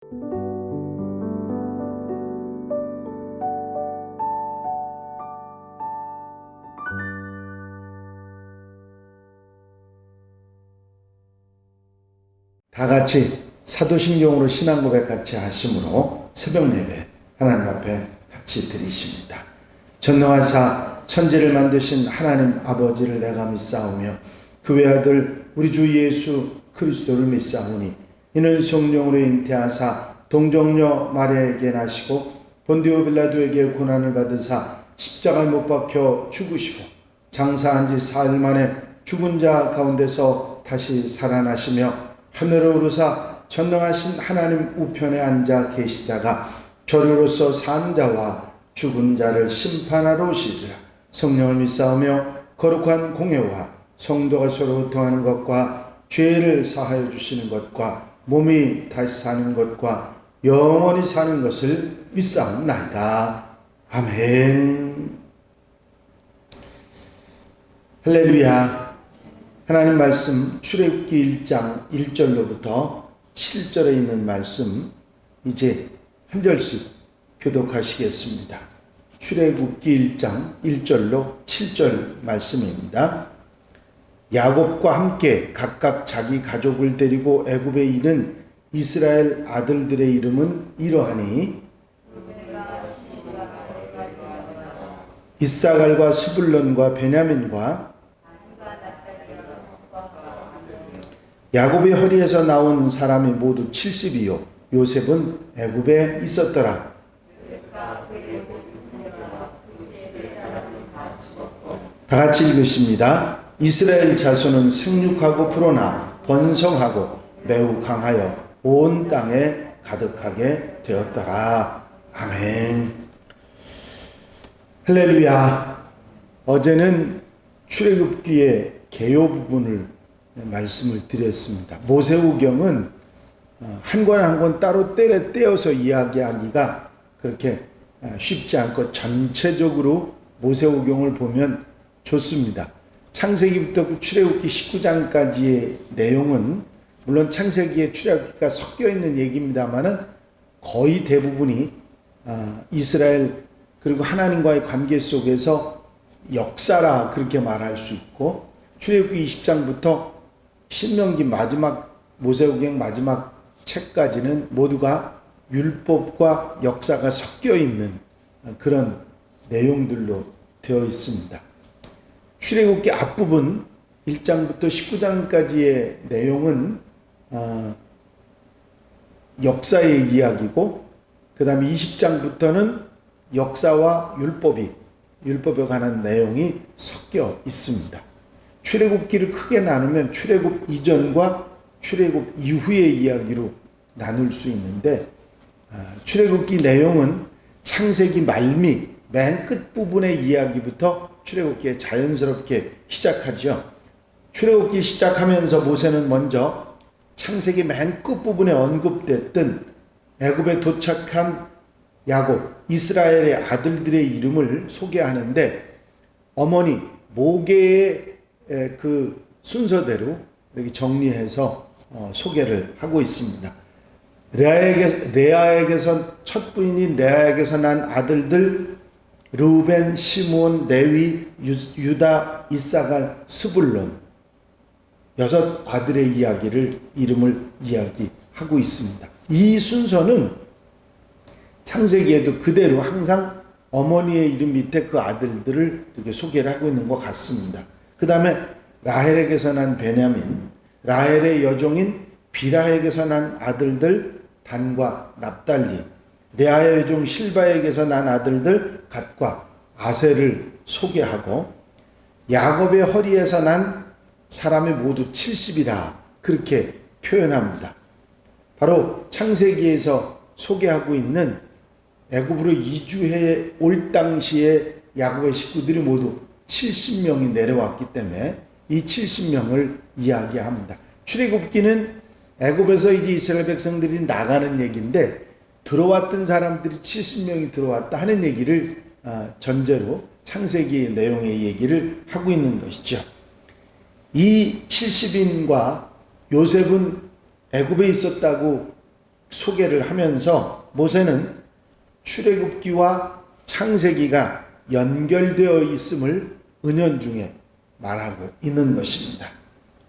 다 같이 사도신경으로 신앙 고백 같이 하심으로 새벽 예배 하나님 앞에 같이 드리십니다. 전능하사 천지를 만드신 하나님 아버지를 내가 믿사오며 그 외아들 우리 주 예수 그리스도를 믿사오니 이는 성령으로 잉태하사 동정녀 마리아에게 나시고 본디오 빌라도에게 고난을 받으사 십자가에 못 박혀 죽으시고 장사한 지 사흘 만에 죽은 자 가운데서 다시 살아나시며 하늘에 오르사 전능하신 하나님 우편에 앉아 계시다가 저리로서 산 자와 죽은 자를 심판하러 오시리라. 성령을 믿사오며 거룩한 공회와 성도가 서로 통하는 것과 죄를 사하여 주시는 것과 몸이 다시 사는 것과 영원히 사는 것을 믿사옵나이다. 아멘. 할렐루야. 하나님 말씀 출애굽기 1장 1절로부터 7절에 있는 말씀 이제 한 절씩 교독하시겠습니다. 출애굽기 1장 1절로 7절 말씀입니다. 야곱과 함께 각각 자기 가족을 데리고 애굽에 이른 이스라엘 아들들의 이름은 이러하니 이사갈과 스불론과 베냐민과 야곱의 허리에서 나온 사람이 모두 70이요 요셉은 애굽에 있었더라. 다 같이 읽으십니다. 이스라엘 자손은 생육하고 불어나 번성하고 매우 강하여 온 땅에 가득하게 되었더라. 아멘. 할렐루야. 어제는 출애굽기의 개요 부분을 말씀을 드렸습니다. 모세오경은 한 권 한 권 따로 떼어서 이야기하기가 그렇게 쉽지 않고 전체적으로 모세오경을 보면 좋습니다. 창세기부터 출애굽기 19장까지의 내용은 물론 창세기에 출애굽기가 섞여 있는 얘기입니다만은 거의 대부분이 이스라엘 그리고 하나님과의 관계 속에서 역사라 그렇게 말할 수 있고 출애굽기 20장부터 신명기 마지막 모세오경 마지막 책까지는 모두가 율법과 역사가 섞여 있는 그런 내용들로 되어 있습니다. 출애굽기 앞부분 1장부터 19장까지의 내용은 역사의 이야기고 그 다음에 20장부터는 역사와 율법에 관한 내용이 섞여 있습니다. 출애굽기를 크게 나누면 출애굽 이전과 출애굽 이후의 이야기로 나눌 수 있는데 출애굽기 내용은 창세기 말미 맨 끝부분의 이야기부터 출애굽기에 자연스럽게 시작하죠. 출애굽기 시작하면서 모세는 먼저 창세기 맨 끝부분에 언급됐던 애굽에 도착한 야곱, 이스라엘의 아들들의 이름을 소개하는데 어머니 모계의 그 순서대로 이렇게 정리해서 소개를 하고 있습니다. 레아에게서 첫 부인인 레아에게서 난 아들들 르우벤, 시므온, 레위, 유다, 이사갈, 스불론 6 아들의 이름을 이야기하고 있습니다. 이 순서는 창세기에도 그대로 항상 어머니의 이름 밑에 그 아들들을 이렇게 소개를 하고 있는 것 같습니다. 그 다음에 라헬에게서 난 베냐민, 라헬의 여종인 비라에게서 난 아들들 단과 납달리, 레아의 여종 실바에게서 난 아들들 갓과 아셀을 소개하고 야곱의 허리에서 난 사람이 모두 70이라 그렇게 표현합니다. 바로 창세기에서 소개하고 있는 애굽으로 이주해 올 당시에 야곱의 식구들이 모두 70명이 내려왔기 때문에 이 70명을 이야기합니다. 출애굽기는 애굽에서 이제 이스라엘 백성들이 나가는 얘기인데 들어왔던 사람들이 70명이 들어왔다 하는 얘기를 전제로 창세기의 내용의 얘기를 하고 있는 것이죠. 이 70인과 요셉은 애굽에 있었다고 소개를 하면서 모세는 출애굽기와 창세기가 연결되어 있음을 은연중에 말하고 있는 것입니다.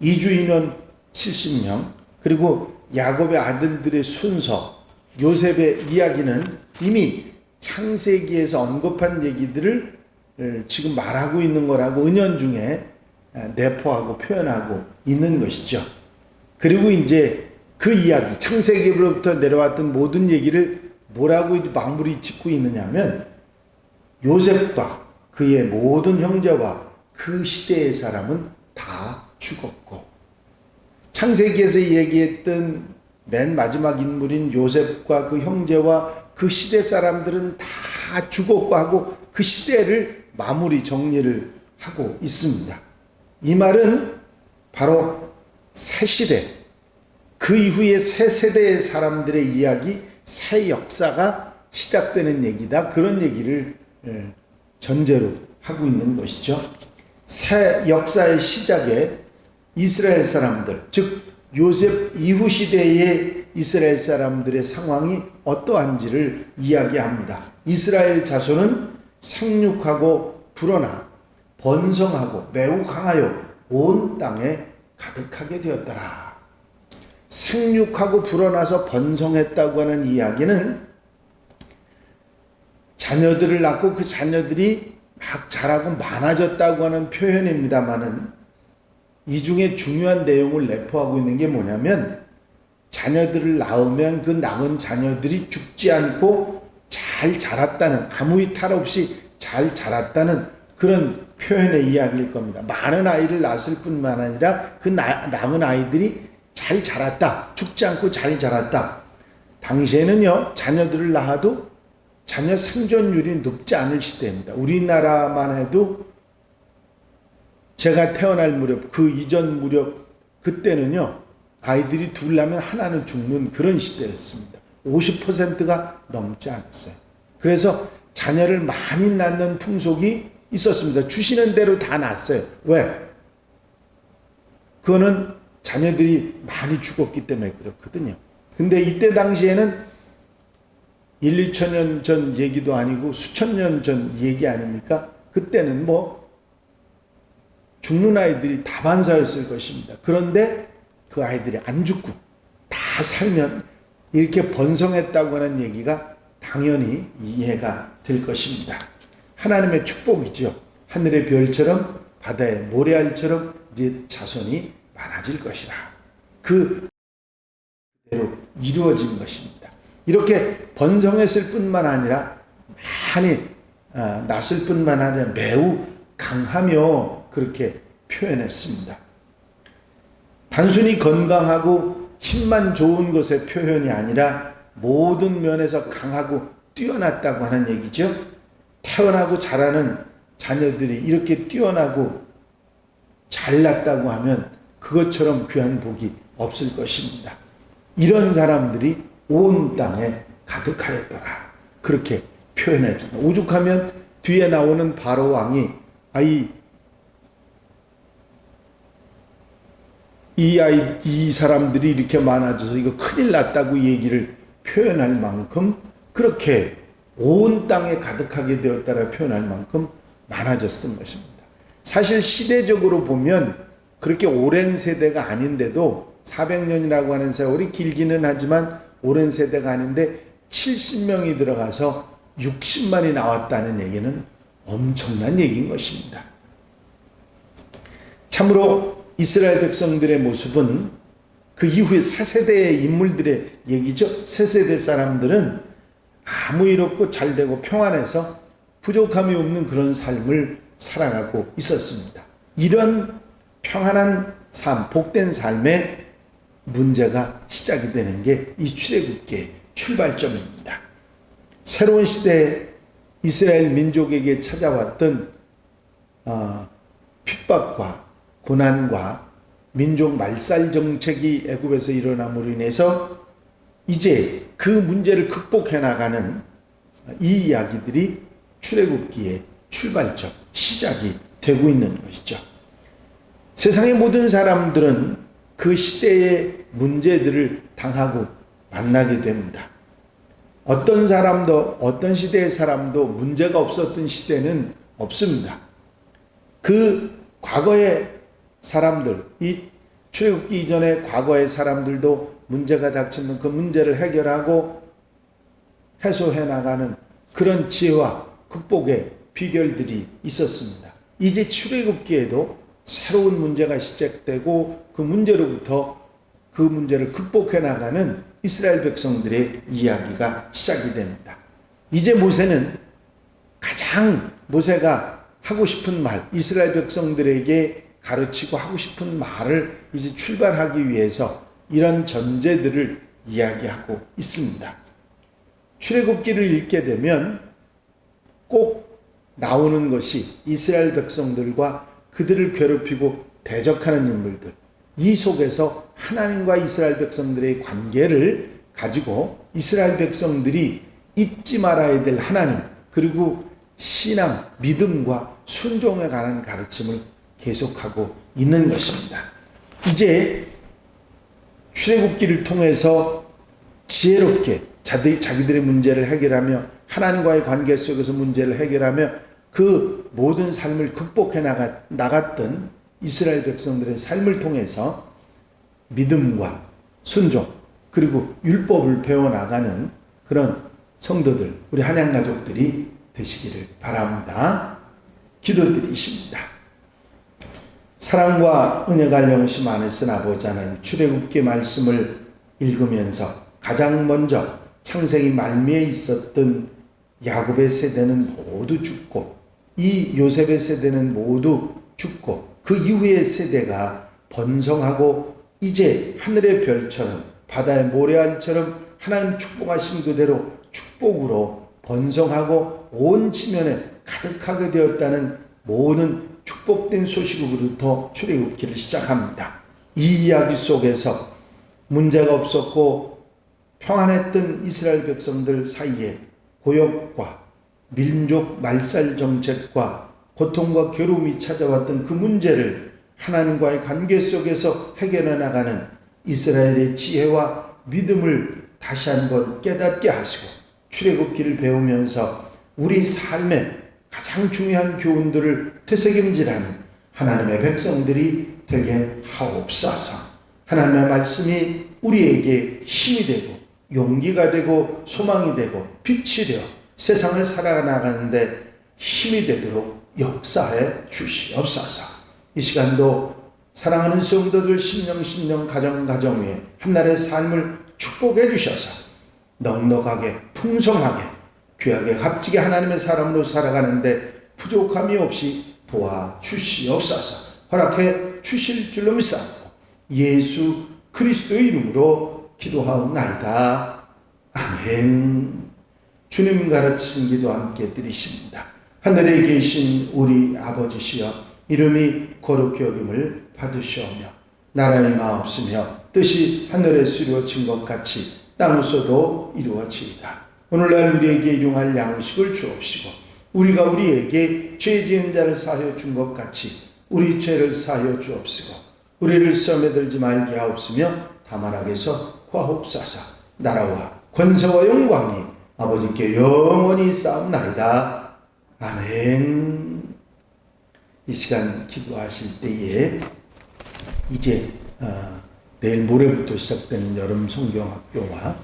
이주인원 70명, 그리고 야곱의 아들들의 순서, 요셉의 이야기는 이미 창세기에서 언급한 얘기들을 지금 말하고 있는 거라고 은연중에 내포하고 표현하고 있는 것이죠. 그리고 이제 그 이야기, 창세기로부터 내려왔던 모든 얘기를 뭐라고 마무리 짓고 있느냐면 요셉과 그의 모든 형제와 그 시대의 사람은 다 죽었고, 창세기에서 얘기했던 맨 마지막 인물인 요셉과 그 형제와 그 시대 사람들은 다 죽었고 하고 그 시대를 마무리 정리를 하고 있습니다. 이 말은 바로 새 시대, 그 이후에 새 세대의 사람들의 이야기, 새 역사가 시작되는 얘기다. 그런 얘기를 전제로 하고 있는 것이죠. 새 역사의 시작에 이스라엘 사람들, 즉 요셉 이후 시대의 이스라엘 사람들의 상황이 어떠한지를 이야기합니다. 이스라엘 자손은 생육하고 불어나 번성하고 매우 강하여 온 땅에 가득하게 되었더라. 생육하고 불어나서 번성했다고 하는 이야기는 자녀들을 낳고 그 자녀들이 막 자라고 많아졌다고 하는 표현입니다만은, 이 중에 중요한 내용을 내포하고 있는 게 뭐냐면, 자녀들을 낳으면 그 낳은 자녀들이 죽지 않고 잘 자랐다는, 아무 이탈 없이 잘 자랐다는 그런 표현의 이야기일 겁니다. 많은 아이를 낳았을 뿐만 아니라 그 낳은 아이들이 잘 자랐다, 죽지 않고 잘 자랐다. 당시에는요, 자녀들을 낳아도 자녀 생존율이 높지 않을 시대입니다. 우리나라만 해도 제가 태어날 무렵, 그 이전 무렵, 그때는요, 아이들이 둘 나면 하나는 죽는 그런 시대였습니다. 50%가 넘지 않았어요. 그래서 자녀를 많이 낳는 풍속이 있었습니다. 주시는 대로 다 낳았어요. 왜? 그거는 자녀들이 많이 죽었기 때문에 그렇거든요. 근데 이때 당시에는 1, 2천 년 전 얘기도 아니고 수천 년 전 얘기 아닙니까? 그때는 뭐 죽는 아이들이 다반사였을 것입니다. 그런데 그 아이들이 안 죽고 다 살면 이렇게 번성했다고 하는 얘기가 당연히 이해가 될 것입니다. 하나님의 축복이죠. 하늘의 별처럼 바다의 모래알처럼 이제 자손이 많아질 것이라. 그대로 이루어진 것입니다. 이렇게 번성했을 뿐만 아니라 많이 났을 뿐만 아니라 매우 강하며 그렇게 표현했습니다. 단순히 건강하고 힘만 좋은 것의 표현이 아니라 모든 면에서 강하고 뛰어났다고 하는 얘기죠. 태어나고 자라는 자녀들이 이렇게 뛰어나고 잘났다고 하면 그것처럼 귀한 복이 없을 것입니다. 이런 사람들이 온 땅에 가득하였더라. 그렇게 표현했습니다. 오죽하면 뒤에 나오는 바로 왕이 이 사람들이 이렇게 많아져서 이거 큰일 났다고 얘기를 표현할 만큼, 그렇게 온 땅에 가득하게 되었다라 표현할 만큼 많아졌던 것입니다. 사실 시대적으로 보면 그렇게 오랜 세대가 아닌데도 400년이라고 하는 세월이 길기는 하지만 오랜 세대가 아닌데 70명이 들어가서 60만이 나왔다는 얘기는 엄청난 얘기인 것입니다. 참으로 이스라엘 백성들의 모습은 그 이후에 새 세대의 인물들의 얘기죠. 새 세대 사람들은 아무 일 없고 잘되고 평안해서 부족함이 없는 그런 삶을 살아가고 있었습니다. 이런 평안한 삶, 복된 삶의 문제가 시작이 되는 게 이 출애굽기의 출발점입니다. 새로운 시대에 이스라엘 민족에게 찾아왔던 핍박과 고난과 민족 말살 정책이 애굽에서 일어남으로 인해서 이제 그 문제를 극복해 나가는 이 이야기들이 출애굽기의 출발점, 시작이 되고 있는 것이죠. 세상의 모든 사람들은 그 시대의 문제들을 당하고 만나게 됩니다. 어떤 사람도, 어떤 시대의 사람도 문제가 없었던 시대는 없습니다. 그 과거의 사람들, 이 출애굽기 이전의 과거의 사람들도 문제가 닥치면 그 문제를 해결하고 해소해 나가는 그런 지혜와 극복의 비결들이 있었습니다. 이제 출애굽기에도 새로운 문제가 시작되고 그 문제로부터 그 문제를 극복해 나가는 이스라엘 백성들의 이야기가 시작이 됩니다. 이제 모세가 하고 싶은 말, 이스라엘 백성들에게 가르치고 하고 싶은 말을 이제 출발하기 위해서 이런 전제들을 이야기하고 있습니다. 출애굽기를 읽게 되면 꼭 나오는 것이 이스라엘 백성들과 그들을 괴롭히고 대적하는 인물들, 이 속에서 하나님과 이스라엘 백성들의 관계를 가지고 이스라엘 백성들이 잊지 말아야 될 하나님, 그리고 신앙, 믿음과 순종에 관한 가르침을 계속하고 있는 것입니다. 이제 출애굽기를 통해서 지혜롭게 자기들의 문제를 해결하며 하나님과의 관계 속에서 문제를 해결하며 그 모든 삶을 극복해 나갔던 이스라엘 백성들의 삶을 통해서 믿음과 순종 그리고 율법을 배워나가는 그런 성도들, 우리 한양가족들이 되시기를 바랍니다. 기도드리십니다. 사랑과 은혜가 영시 많으신 아버지 하나님, 출애굽기 말씀을 읽으면서 가장 먼저 창세기 말미에 있었던 야곱의 세대는 모두 죽고 이 요셉의 세대는 모두 죽고 그 이후의 세대가 번성하고 이제 하늘의 별처럼 바다의 모래알처럼 하나님 축복하신 그대로 축복으로 번성하고 온 지면에 가득하게 되었다는 모든 축복된 소식으로부터 출애굽기를 시작합니다. 이 이야기 속에서 문제가 없었고 평안했던 이스라엘 백성들 사이에 고역과 민족 말살 정책과 고통과 괴로움이 찾아왔던 그 문제를 하나님과의 관계 속에서 해결해 나가는 이스라엘의 지혜와 믿음을 다시 한번 깨닫게 하시고 출애굽기를 배우면서 우리 삶에 가장 중요한 교훈들을 되새김질하는 하나님의 백성들이 되게 하옵소서. 하나님의 말씀이 우리에게 힘이 되고 용기가 되고 소망이 되고 빛이 되어 세상을 살아나가는데 힘이 되도록 역사해 주시옵소서. 이 시간도 사랑하는 성도들 심령 가정 위에 한날의 삶을 축복해 주셔서 넉넉하게 풍성하게 귀하게 값지게 하나님의 사람으로 살아가는데 부족함이 없이 도와주시옵소서. 허락해 주실 줄로 믿사옵고 예수 그리스도의 이름으로 기도하옵나이다. 아멘. 주님 가르치신 기도 함께 드리십니다. 하늘에 계신 우리 아버지시여, 이름이 거룩히 여김을 받으시오며 나라의 마옵시며 뜻이 하늘에서 이루어진 것 같이 땅에서도 이루어지이다. 오늘날 우리에게 일용할 양식을 주옵시고 우리가 우리에게 죄 지은 자를 사하여 준 것 같이 우리 죄를 사하여 주옵시고 우리를 시험에 들지 말게 하옵시며 다만 악에서 구하옵소서. 나라와 권세와 영광이 아버지께 영원히 쌓옵나이다. 아멘. 이 시간 기도하실 때에 이제 내일 모레부터 시작되는 여름 성경학교와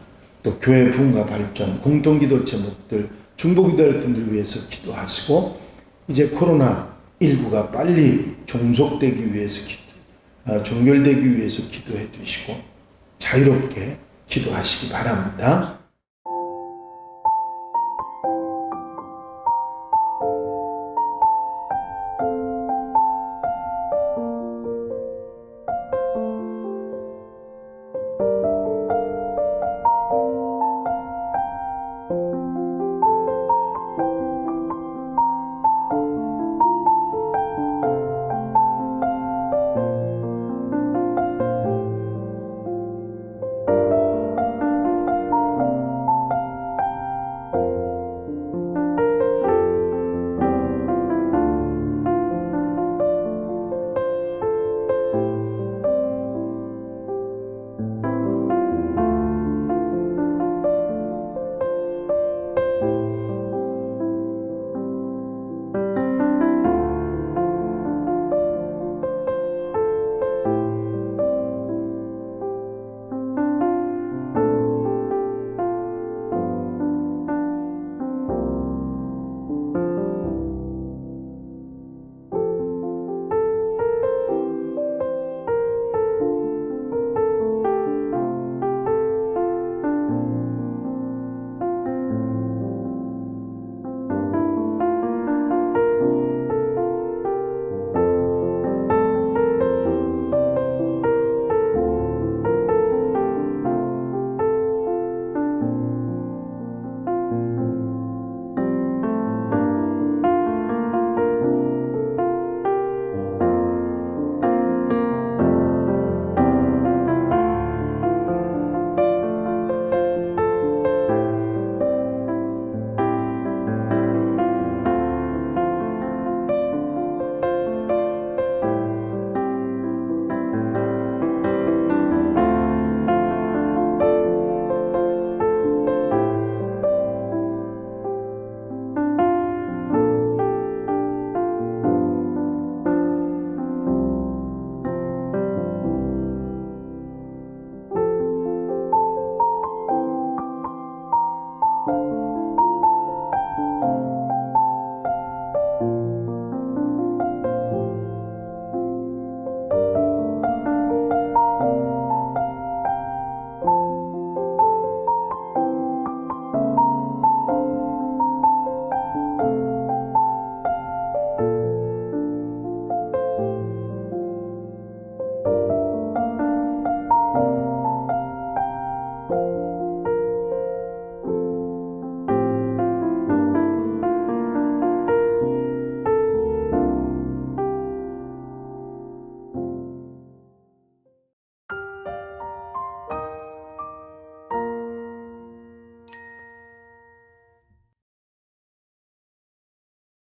또 교회 부흥과 발전 공동기도 제목들 중보기도할 분들 위해서 기도하시고 이제 코로나19가 빨리 종속되기 위해서 종결되기 위해서 기도해 주시고 자유롭게 기도하시기 바랍니다.